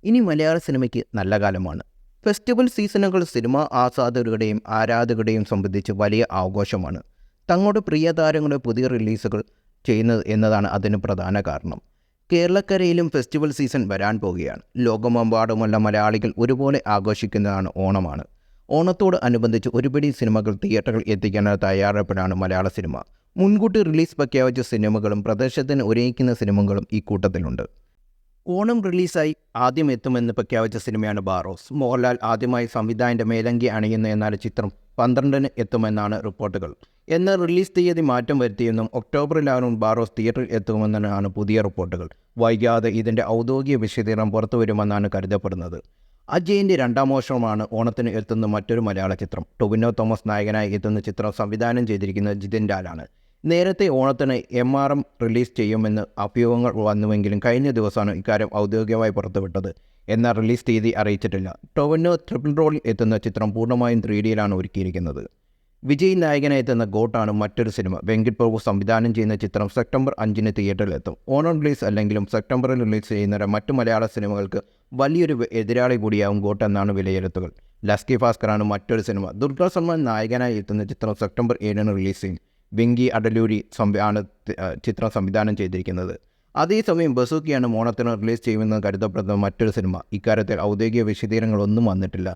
ഇനി മലയാള സിനിമയ്ക്ക് നല്ല കാലമാണ്. ഫെസ്റ്റിവൽ സീസണുകൾ സിനിമാ ആസ്വാദകരുടെയും ആരാധകരുടെയും സംബന്ധിച്ച് വലിയ ആഘോഷമാണ്. തങ്ങളുടെ പ്രിയ താരങ്ങളുടെ പുതിയ റിലീസുകൾ ചെയ്യുന്നത് എന്നതാണ് അതിന് പ്രധാന കാരണം. കേരളക്കരയിലും ഫെസ്റ്റിവൽ സീസൺ വരാൻ പോവുകയാണ്. ലോകമെമ്പാടുമുള്ള മലയാളികൾ ഒരുപോലെ ആഘോഷിക്കുന്നതാണ് ഓണമാണ്. ഓണത്തോട് അനുബന്ധിച്ച് ഒരുപിടി സിനിമകൾ തിയേറ്ററുകളിൽ എത്തിക്കാനുള്ള തയ്യാറെടുപ്പിലാണ് മലയാള സിനിമ. മുൻകൂട്ടി റിലീസ് പ്രഖ്യാപിച്ച സിനിമകളും പ്രദർശനത്തിന് ഒരുങ്ങിക്കുന്ന സിനിമകളും ഈ കൂട്ടത്തിലുണ്ട്. ഓണം റിലീസായി ആദ്യം എത്തുമെന്ന് പ്രഖ്യാപിച്ച സിനിമയാണ് ബാറോസ്. മോഹൻലാൽ ആദ്യമായി സംവിധായകൻ്റെ മേലങ്കി അണിയുന്ന എന്നാൽ ചിത്രം 12-ന് എത്തുമെന്നാണ് റിപ്പോർട്ടുകൾ. എന്നാൽ റിലീസ് തീയതി മാറ്റം വരുത്തിയെന്നും ഒക്ടോബറിലാണ് ബാറോസ് തിയേറ്ററിൽ എത്തുമെന്നാണ് പുതിയ റിപ്പോർട്ടുകൾ. വൈകാതെ ഇതിൻ്റെ ഔദ്യോഗിക വിശദീകരണം പുറത്തുവരുമെന്നാണ് കരുതപ്പെടുന്നത്. അജയൻ്റെ രണ്ടാം മോഷണമാണ് ഓണത്തിന് എത്തുന്ന മറ്റൊരു മലയാള ചിത്രം. ടൊവിനോ തോമസ് നായകനായി എത്തുന്ന ചിത്രം സംവിധാനം ചെയ്തിരിക്കുന്നത് ജിതിൻ ലാലാണ്. നേരത്തെ ഓണത്തിന് MRM റിലീസ് ചെയ്യുമെന്ന് അഭ്യൂഹങ്ങൾ വന്നുവെങ്കിലും കഴിഞ്ഞ ദിവസമാണ് ഇക്കാര്യം ഔദ്യോഗികമായി പുറത്തുവിട്ടത്. എന്നാൽ റിലീസ് തീയതി അറിയിച്ചിട്ടില്ല. ടൊവിനോ ട്രിപ്പിൾ റോളിൽ എത്തുന്ന ചിത്രം പൂർണ്ണമായും 3Dയിലാണ് ഒരുക്കിയിരിക്കുന്നത്. വിജയ് നായകനായി എത്തുന്ന ഗോട്ടാണ് മറ്റൊരു സിനിമ. വെങ്കിട്ട് പ്രഭു സംവിധാനം ചെയ്യുന്ന ചിത്രം സെപ്റ്റംബർ 5-ന് തിയേറ്ററിലെത്തും. ഓണം റിലീസ് അല്ലെങ്കിലും സെപ്റ്റംബറിൽ റിലീസ് ചെയ്യുന്ന മറ്റു മലയാള സിനിമകൾക്ക് വലിയൊരു എതിരാളി കൂടിയാവും ഗോട്ട് എന്നാണ് വിലയിരുത്തലുകൾ. ലസ്കി ഭാസ്കറാണ് മറ്റൊരു സിനിമ. ദുൽഖർ സൽമാൻ നായകനായി എത്തുന്ന ചിത്രം സെപ്റ്റംബർ 7-ന് റിലീസ് ചെയ്യും. വെങ്കി അടലൂരി ആണ് ചിത്രം സംവിധാനം ചെയ്തിരിക്കുന്നത്. അതേസമയം ബസൂക്കിയാണ് ഓണത്തിന് റിലീസ് ചെയ്യുമെന്ന് കരുതപ്പെടുന്ന മറ്റൊരു സിനിമ. ഇക്കാര്യത്തിൽ ഔദ്യോഗിക വിശദീകരണങ്ങളൊന്നും വന്നിട്ടില്ല.